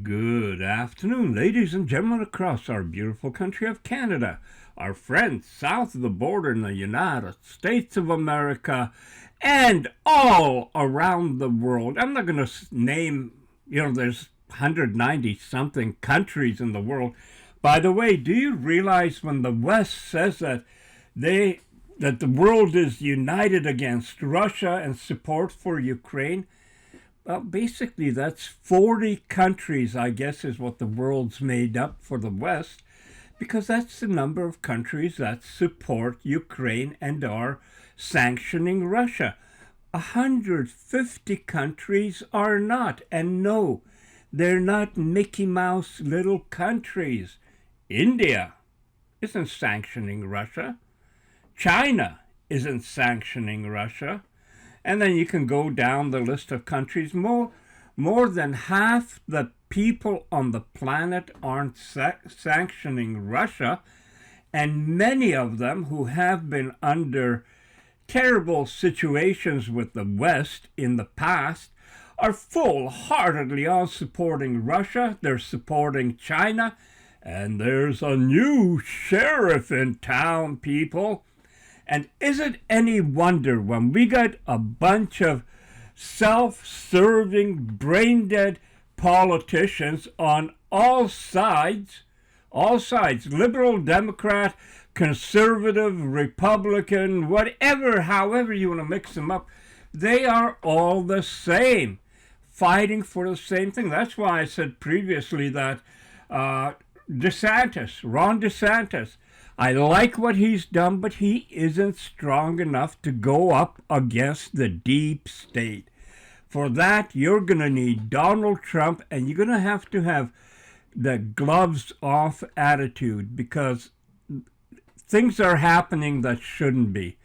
Good afternoon, ladies and gentlemen across our beautiful country of Canada, our friends south of the border in the United States of America, and all around the world. I'm not going to name, there's 190 something countries in the world. By the way, do you realize when the West says that the world is united against Russia and support for Ukraine? Well, basically, that's 40 countries, I guess, is what the world's made up for the West, because that's the number of countries that support Ukraine and are sanctioning Russia. 150 countries are not, and no, they're not Mickey Mouse little countries. India isn't sanctioning Russia. China isn't sanctioning Russia. And then you can go down the list of countries. More than half the people on the planet aren't sanctioning Russia, and many of them who have been under terrible situations with the West in the past are full-heartedly on supporting Russia. They're supporting China, and there's a new sheriff in town, people. And is it any wonder when we got a bunch of self-serving, brain-dead politicians on all sides, liberal, Democrat, conservative, Republican, whatever, however you want to mix them up, they are all the same, fighting for the same thing. That's why I said previously that Ron DeSantis, I like what he's done, but he isn't strong enough to go up against the deep state. For that, you're going to need Donald Trump, and you're going to have the gloves off attitude, because things are happening that shouldn't be.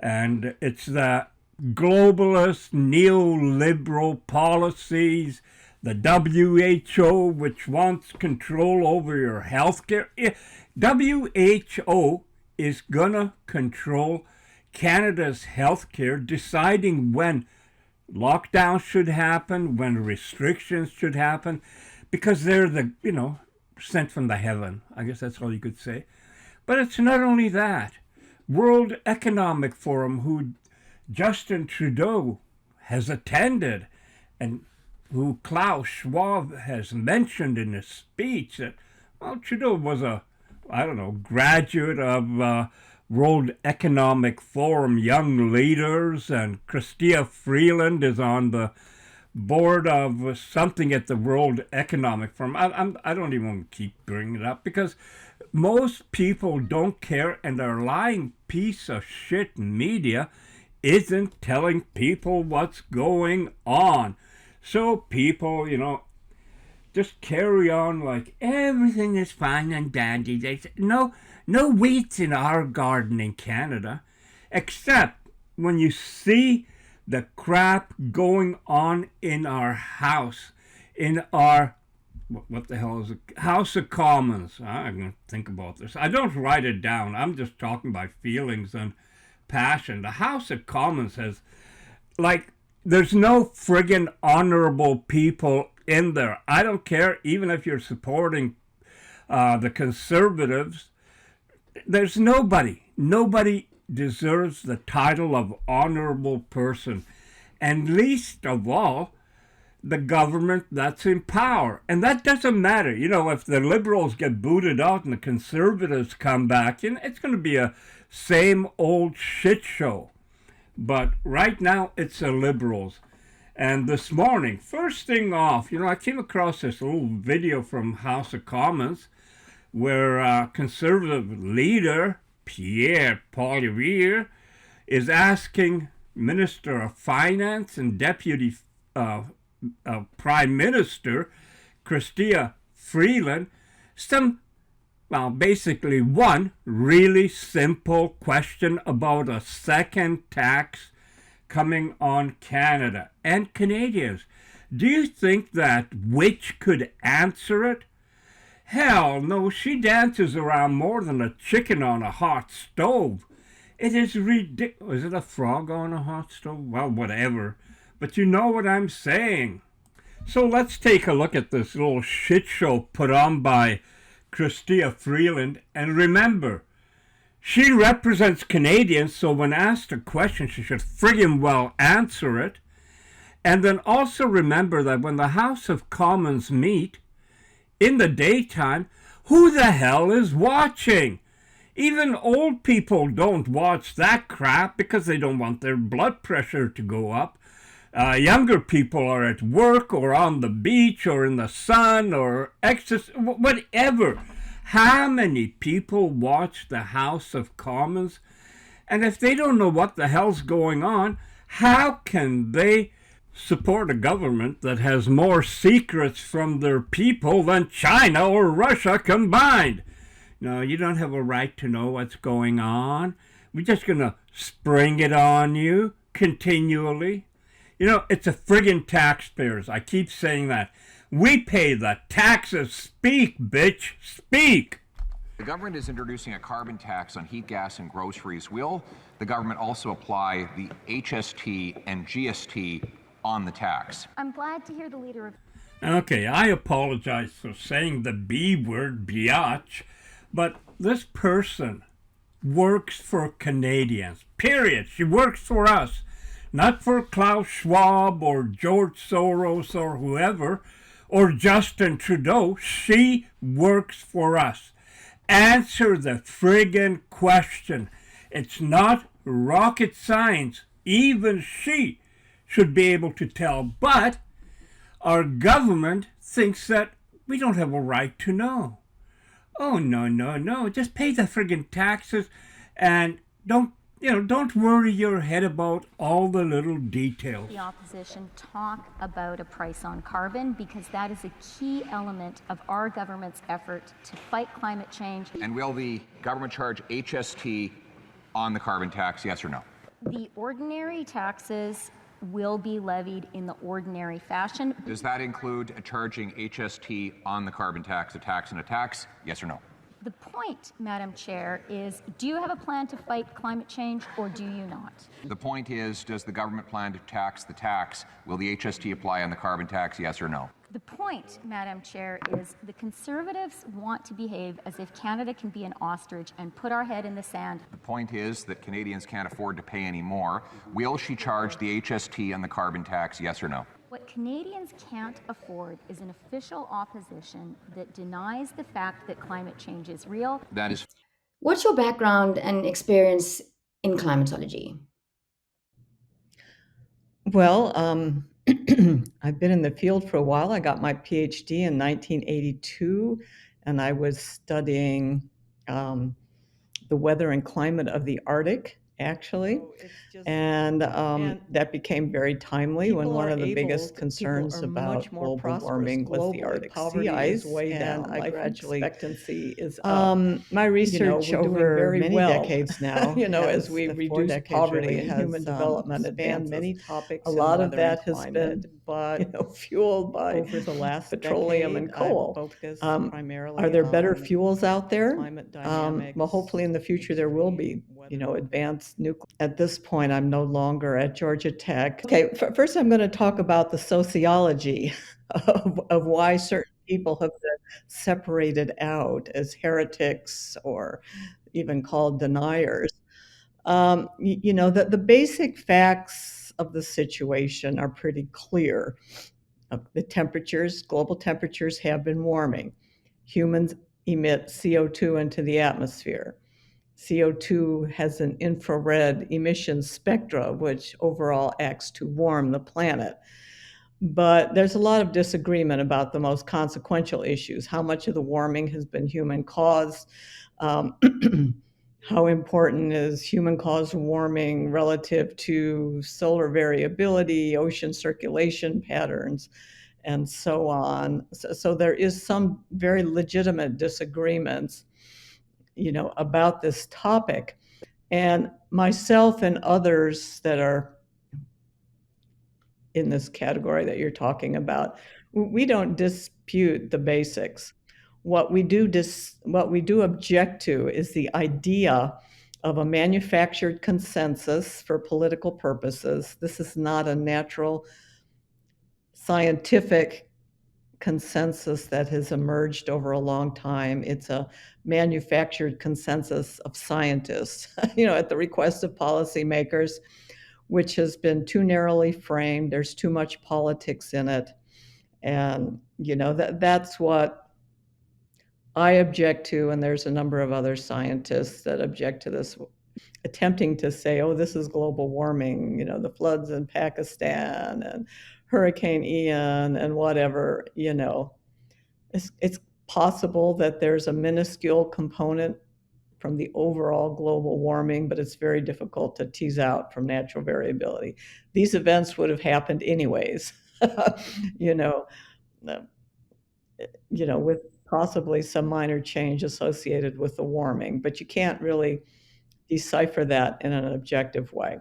And it's the globalist, neoliberal policies, the WHO, which wants control over your health care. WHO is going to control Canada's health care, deciding when lockdown should happen, when restrictions should happen, because they're sent from the heaven. I guess that's all you could say. But it's not only that. World Economic Forum, who Justin Trudeau has attended, and who Klaus Schwab has mentioned in his speech, that, Trudeau was a graduate of World Economic Forum Young Leaders, and Chrystia Freeland is on the board of something at the World Economic Forum. I don't even want to keep bringing it up, because most people don't care, and their lying piece of shit media isn't telling people what's going on. So people, just carry on like everything is fine and dandy. They say, no weeds in our garden in Canada, except when you see the crap going on in our house, in our, what the hell is it? House of Commons. I'm going to think about this. I don't write it down. I'm just talking by feelings and passion. The House of Commons has, there's no friggin' honorable people in there. I don't care, even if you're supporting the Conservatives. There's nobody. Nobody deserves the title of honorable person. And least of all, the government that's in power. And that doesn't matter. If the Liberals get booted out and the Conservatives come back in, it's going to be a same old shit show. But right now, it's the Liberals. And this morning, first thing off, I came across this little video from House of Commons where Conservative leader Pierre Poilievre is asking Minister of Finance and Deputy Prime Minister Chrystia Freeland basically one really simple question about a second tax coming on Canada and Canadians. Do you think that witch could answer it? Hell no, she dances around more than a chicken on a hot stove. It is ridiculous. Is it a frog on a hot stove? Well, whatever. But you know what I'm saying. So let's take a look at this little shit show put on by Chrystia Freeland. And remember, she represents Canadians, so when asked a question, she should friggin' well answer it. And then also remember that when the House of Commons meet in the daytime, who the hell is watching? Even old people don't watch that crap because they don't want their blood pressure to go up. Younger people are at work or on the beach or in the sun or exercise, whatever. How many people watch the House of Commons? And if they don't know what the hell's going on, how can they support a government that has more secrets from their people than China or Russia combined? No, you don't have a right to know what's going on. We're just going to spring it on you continually. You know, it's the friggin' taxpayers. I keep saying that. We pay the taxes. Speak, bitch. Speak. The government is introducing a carbon tax on heat, gas, and groceries. Will the government also apply the HST and GST on the tax? I'm glad to hear the leader of... Okay, I apologize for saying the B word, biatch, but this person works for Canadians. Period. She works for us. Not for Klaus Schwab or George Soros or whoever, or Justin Trudeau. She works for us. Answer the friggin' question. It's not rocket science. Even she should be able to tell. But our government thinks that we don't have a right to know. Oh, no. Just pay the friggin' taxes and don't worry your head about all the little details. The opposition talk about a price on carbon because that is a key element of our government's effort to fight climate change. And will the government charge HST on the carbon tax, yes or no? The ordinary taxes will be levied in the ordinary fashion. Does that include charging HST on the carbon tax, a tax and a tax, yes or no? The point, Madam Chair, is do you have a plan to fight climate change or do you not? The point is, does the government plan to tax the tax? Will the HST apply on the carbon tax, yes or no? The point, Madam Chair, is the Conservatives want to behave as if Canada can be an ostrich and put our head in the sand. The point is that Canadians can't afford to pay any more. Will she charge the HST on the carbon tax, yes or no? What Canadians can't afford is an official opposition that denies the fact that climate change is real. That is... What's your background and experience in climatology? Well, I've been in the field for a while. I got my PhD in 1982, and I was studying the weather and climate of the Arctic, actually. And that became very timely when one of the biggest concerns about global warming was the Arctic sea ice. And I gradually expectancy is my research over many decades now, as we reduce poverty and human development advances. Many topics. A lot of that has been fueled by over the last petroleum and coal. Are there better fuels out there? Well, hopefully in the future there will be, advanced nuclear. At this point, I'm no longer at Georgia Tech. Okay, first I'm going to talk about the sociology of why certain people have been separated out as heretics or even called deniers. The basic facts of the situation are pretty clear. The global temperatures have been warming. Humans emit CO2 into the atmosphere. CO2 has an infrared emission spectra, which overall acts to warm the planet. But there's a lot of disagreement about the most consequential issues. How much of the warming has been human-caused? How important is human-caused warming relative to solar variability, ocean circulation patterns, and so on? So there is some very legitimate disagreements about this topic. And myself and others that are in this category that you're talking about, we don't dispute the basics. What we do object to is the idea of a manufactured consensus for political purposes. This is not a natural scientific consensus that has emerged over a long time. It's a manufactured consensus of scientists, at the request of policymakers, which has been too narrowly framed. There's too much politics in it. And, that's what I object to. And there's a number of other scientists that object to this, attempting to say, oh, this is global warming, the floods in Pakistan and Hurricane Ian and whatever, It's possible that there's a minuscule component from the overall global warming, but it's very difficult to tease out from natural variability. These events would have happened anyways, with possibly some minor change associated with the warming, but you can't really decipher that in an objective way.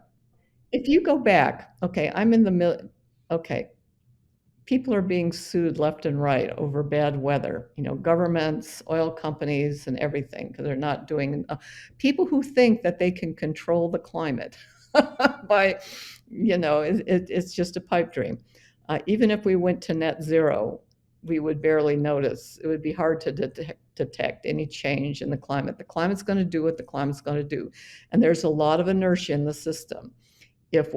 If you go back, okay, I'm in the middle, okay, people are being sued left and right over bad weather, governments, oil companies, and everything, because they're not doing, people who think that they can control the climate by, it's just a pipe dream. Even if we went to net zero, we would barely notice. It would be hard to detect any change in the climate. The climate's going to do what the climate's going to do. And there's a lot of inertia in the system. If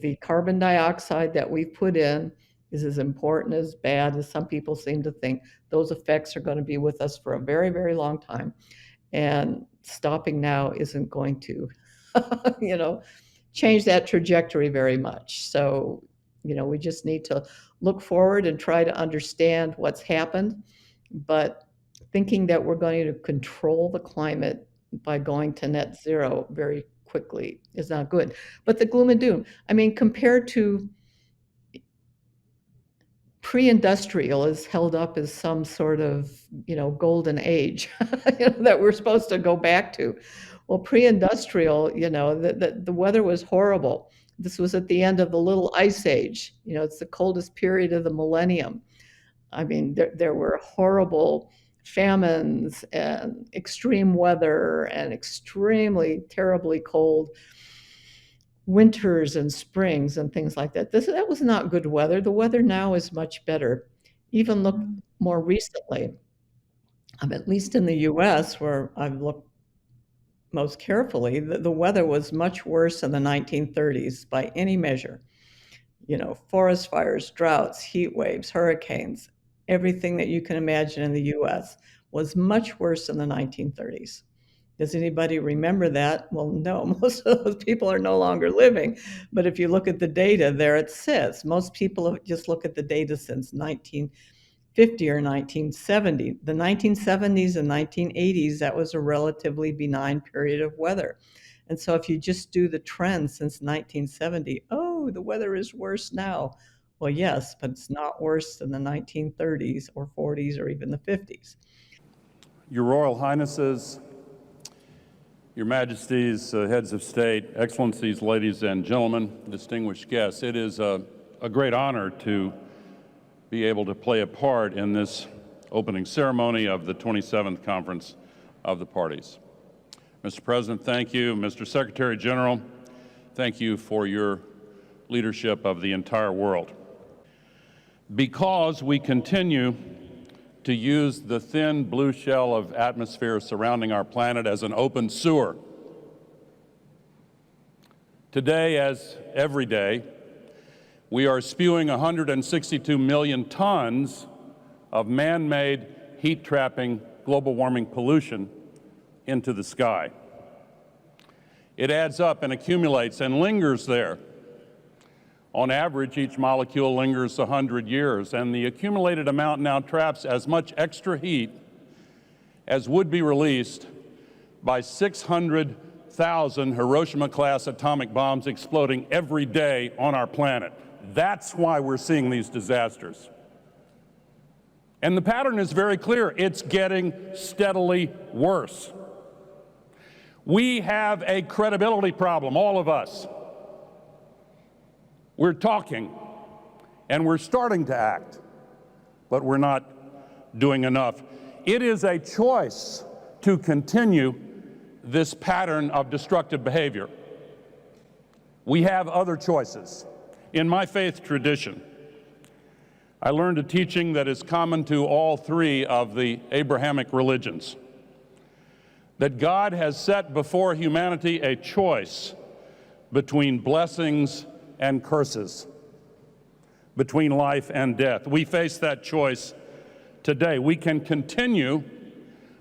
the carbon dioxide that we've put in is as important, as bad as some people seem to think, those effects are going to be with us for a very, very long time. And stopping now isn't going to, change that trajectory very much. So, we just need to look forward and try to understand what's happened. But thinking that we're going to control the climate by going to net zero very quickly is not good. But the gloom and doom, compared to pre-industrial, is held up as some sort of, golden age that we're supposed to go back to. Well, pre-industrial, the weather was horrible. This was at the end of the Little Ice Age. It's the coldest period of the millennium. There were horrible famines and extreme weather and extremely terribly cold winters and springs and things like that. That was not good weather. The weather now is much better. Even look more recently, at least in the US, where I've looked most carefully, the weather was much worse in the 1930s by any measure. Forest fires, droughts, heat waves, hurricanes, everything that you can imagine in the US was much worse in the 1930s. Does anybody remember that? Well, no, most of those people are no longer living. But if you look at the data, there it sits. Most people just look at the data since 1950 or 1970. The 1970s and 1980s, that was a relatively benign period of weather. And so if you just do the trend since 1970, oh, the weather is worse now. Well, yes, but it's not worse than the 1930s or 40s or even the 50s. Your Royal Highnesses, Your Majesties, heads of state, excellencies, ladies and gentlemen, distinguished guests, it is a great honor to be able to play a part in this opening ceremony of the 27th Conference of the Parties. Mr. President, thank you. Mr. Secretary General, thank you for your leadership of the entire world. Because we continue to use the thin blue shell of atmosphere surrounding our planet as an open sewer. Today, as every day, we are spewing 162 million tons of man-made, heat-trapping, global warming pollution into the sky. It adds up and accumulates and lingers there. On average, each molecule lingers 100 years, and the accumulated amount now traps as much extra heat as would be released by 600,000 Hiroshima-class atomic bombs exploding every day on our planet. That's why we're seeing these disasters. And the pattern is very clear. It's getting steadily worse. We have a credibility problem, all of us. We're talking, and we're starting to act, but we're not doing enough. It is a choice to continue this pattern of destructive behavior. We have other choices. In my faith tradition, I learned a teaching that is common to all three of the Abrahamic religions, that God has set before humanity a choice between blessings and curses, between life and death. We face that choice today. We can continue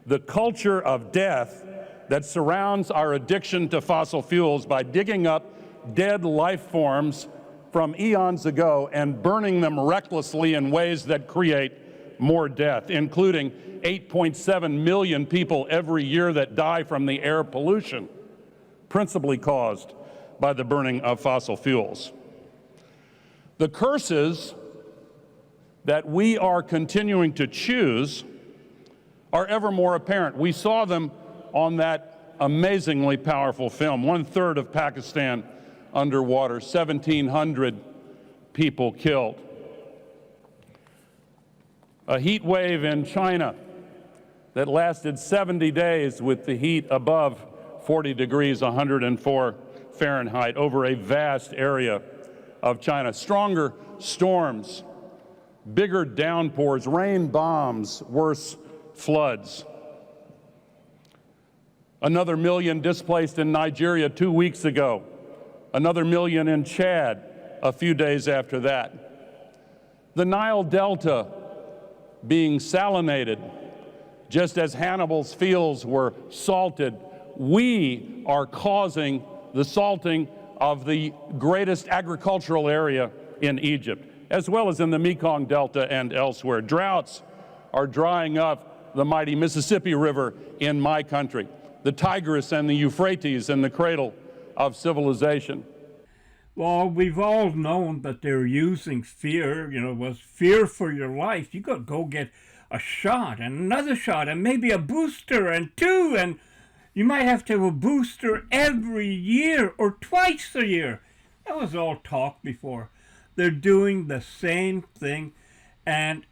the culture of death that surrounds our addiction to fossil fuels by digging up dead life forms from eons ago and burning them recklessly in ways that create more death, including 8.7 million people every year that die from the air pollution, principally caused by the burning of fossil fuels. The curses that we are continuing to choose are ever more apparent. We saw them on that amazingly powerful film, 1/3 of Pakistan underwater, 1,700 people killed. A heat wave in China that lasted 70 days with the heat above 40 degrees, 104 Fahrenheit, over a vast area of China. Stronger storms, bigger downpours, rain bombs, worse floods. Another million displaced in Nigeria 2 weeks ago. Another million in Chad a few days after that. The Nile Delta being salinated, just as Hannibal's fields were salted. We are causing the salting of the greatest agricultural area in Egypt, as well as in the Mekong Delta and elsewhere. Droughts are drying up the mighty Mississippi River in my country, the Tigris and the Euphrates in the cradle of civilization. Well, we've all known that they're using fear, was fear for your life. You got to go get a shot and another shot and maybe a booster and two, and you might have to have a booster every year or twice a year. That was all talk before. They're doing the same thing, and,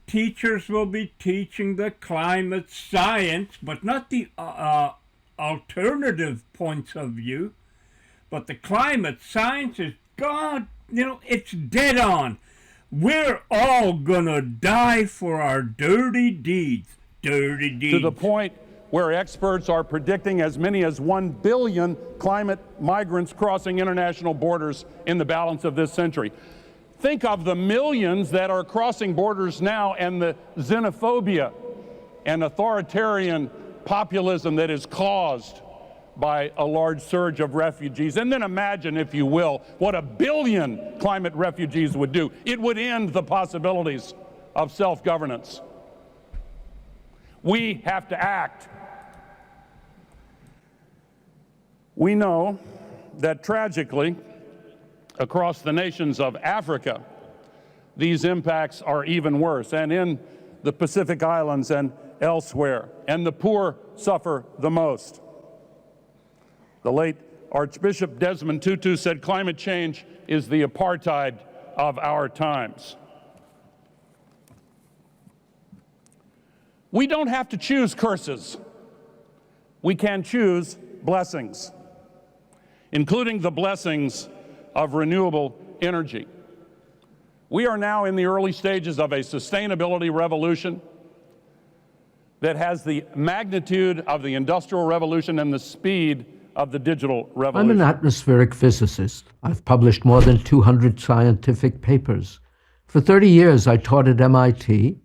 teachers will be teaching the climate science, but not the alternative points of view. But the climate science is, God, it's dead on. We're all gonna die for our dirty deeds. Dirty deeds. To the point where experts are predicting as many as 1 billion climate migrants crossing international borders in the balance of this century. Think of the millions that are crossing borders now and the xenophobia and authoritarian populism that is caused by a large surge of refugees. And then imagine, if you will, what 1 billion climate refugees would do. It would end the possibilities of self-governance. We have to act. We know that tragically, across the nations of Africa, these impacts are even worse, and in the Pacific Islands and elsewhere, and the poor suffer the most. The late Archbishop Desmond Tutu said climate change is the apartheid of our times. We don't have to choose curses. We can choose blessings, including the blessings of renewable energy. We are now in the early stages of a sustainability revolution that has the magnitude of the Industrial Revolution and the speed of the digital revolution. I'm an atmospheric physicist. I've published more than 200 scientific papers. For 30 years, I taught at MIT,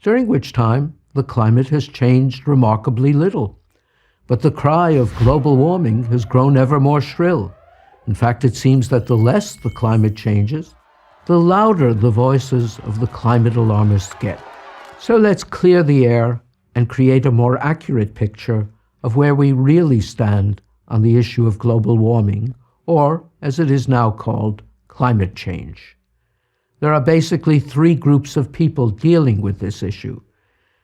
during which time the climate has changed remarkably little. But the cry of global warming has grown ever more shrill. In fact, it seems that the less the climate changes, the louder the voices of the climate alarmists get. So let's clear the air and create a more accurate picture of where we really stand on the issue of global warming, or, as it is now called, climate change. There are basically 3 groups of people dealing with this issue.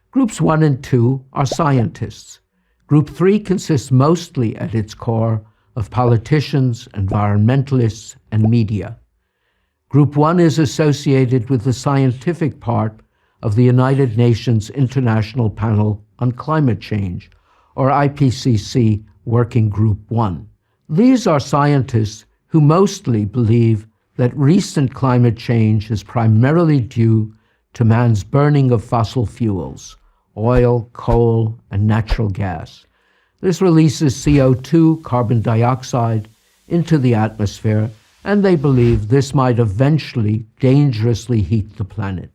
Groups 1 and 2 are scientists. Group 3 consists mostly, at its core, of politicians, environmentalists, and media. Group 1 is associated with the scientific part of the United Nations International Panel on Climate Change, or IPCC Working Group 1. These are scientists who mostly believe that recent climate change is primarily due to man's burning of fossil fuels, oil, coal, and natural gas. This releases CO2, carbon dioxide, into the atmosphere, and they believe this might eventually dangerously heat the planet.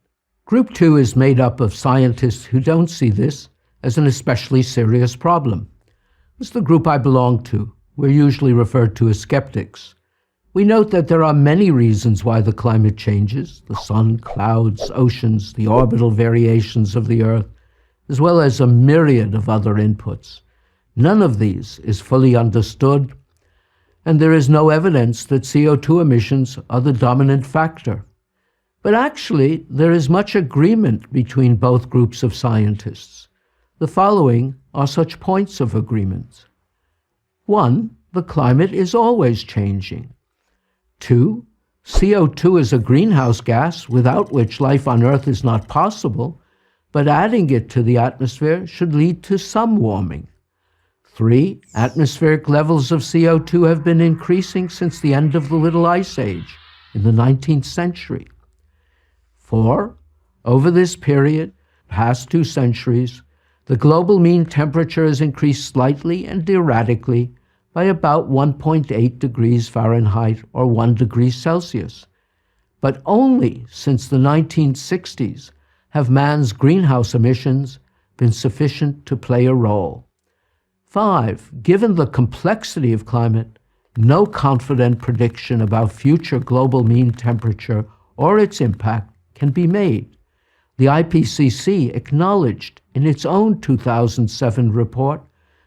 Group 2 is made up of scientists who don't see this as an especially serious problem. It's the group I belong to. We're usually referred to as skeptics. We note that there are many reasons why the climate changes: the sun, clouds, oceans, the orbital variations of the Earth, as well as a myriad of other inputs. None of these is fully understood, and there is no evidence that CO2 emissions are the dominant factor. But actually, there is much agreement between both groups of scientists. The following are such points of agreement. 1. The climate is always changing. 2. CO2 is a greenhouse gas without which life on Earth is not possible, but adding it to the atmosphere should lead to some warming. 3. Atmospheric levels of CO2 have been increasing since the end of the Little Ice Age in the 19th century. 4. Over this period, past 2 centuries, the global mean temperature has increased slightly and erratically by about 1.8 degrees Fahrenheit or 1 degree Celsius. But only since the 1960s have man's greenhouse emissions been sufficient to play a role. 5. Given the complexity of climate, no confident prediction about future global mean temperature or its impact can be made. The IPCC acknowledged in its own 2007 report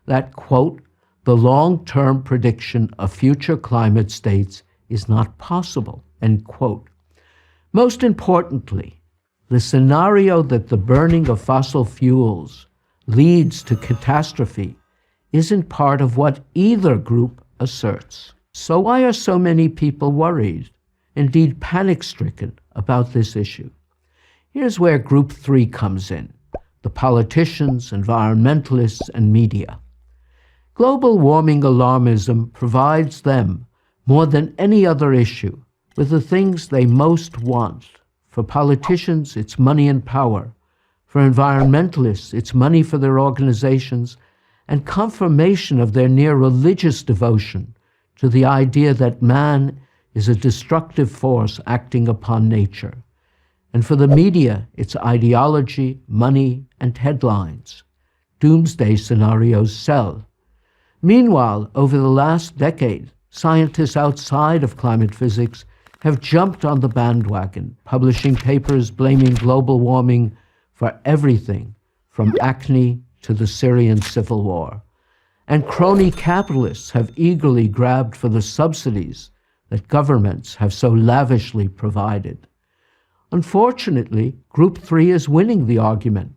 that, quote, the long-term prediction of future climate states is not possible, end quote. Most importantly, the scenario that the burning of fossil fuels leads to catastrophe isn't part of what either group asserts. So why are so many people worried, indeed panic-stricken, about this issue? Here's where Group 3 comes in: the politicians, environmentalists, and media. Global warming alarmism provides them, more than any other issue, with the things they most want. For politicians, it's money and power. For environmentalists, it's money for their organizations and confirmation of their near religious devotion to the idea that man is a destructive force acting upon nature. And for the media, it's ideology, money, and headlines. Doomsday scenarios sell. Meanwhile, over the last decade, scientists outside of climate physics have jumped on the bandwagon, publishing papers blaming global warming for everything from acne to the Syrian civil war. And crony capitalists have eagerly grabbed for the subsidies that governments have so lavishly provided. Unfortunately, Group 3 is winning the argument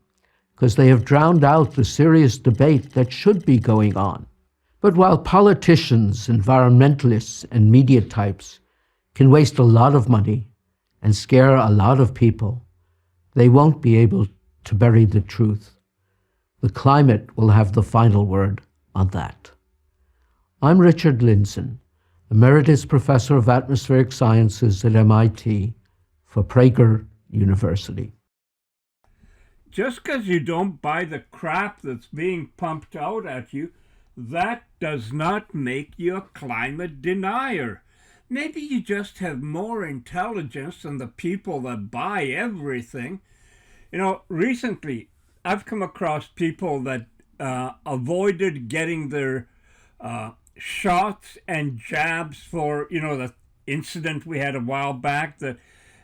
because they have drowned out the serious debate that should be going on. But while politicians, environmentalists, and media types can waste a lot of money and scare a lot of people, they won't be able to bury the truth. The climate will have the final word on that. I'm Richard Lindzen, Emeritus Professor of Atmospheric Sciences at MIT for Prager University. Just because you don't buy the crap that's being pumped out at you, that does not make you a climate denier. Maybe you just have more intelligence than the people that buy everything. You know, recently I've come across people that avoided getting their shots and jabs for, the incident we had a while back that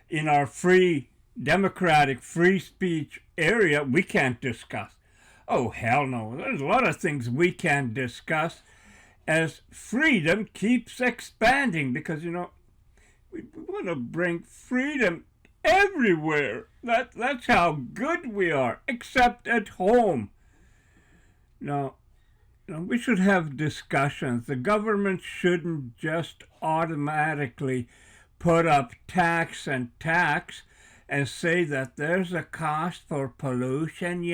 in our free, democratic, free speech area we can't discuss. Oh, hell no. There's a lot of things we can't discuss as freedom keeps expanding because, we want to bring freedom everywhere. That's how good we are, except at home. No, we should have discussions. The government shouldn't just automatically put up tax and say that there's a cost for pollution,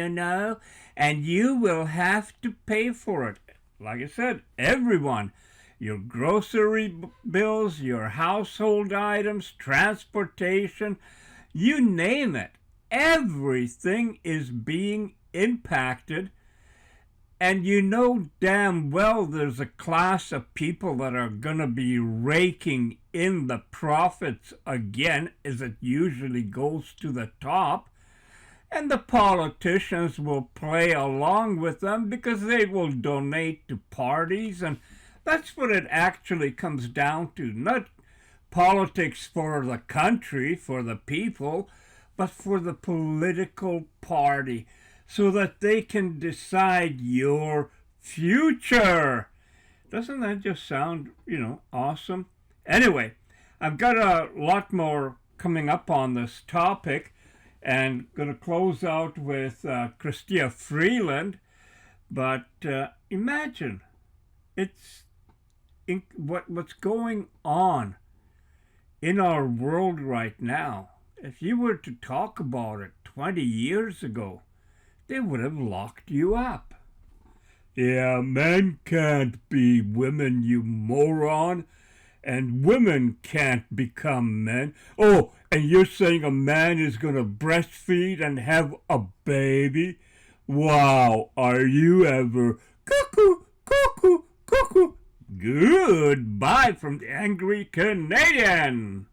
and you will have to pay for it. Like I said, everyone. your grocery bills, your household items, transportation, you name it. Everything is being impacted. And you know damn well there's a class of people that are going to be raking in the profits again, as it usually goes to the top. And the politicians will play along with them because they will donate to parties. And that's what it actually comes down to. Not politics for the country, for the people, but for the political party, so that they can decide your future. Doesn't that just sound, awesome? Anyway, I've got a lot more coming up on this topic, and going to close out with Chrystia Freeland. But imagine, what's going on in our world right now. If you were to talk about it 20 years ago, they would have locked you up. Yeah, men can't be women, you moron. And women can't become men. Oh, and you're saying a man is going to breastfeed and have a baby? Wow, are you ever cuckoo, cuckoo, cuckoo? Goodbye from the Angry Canadian.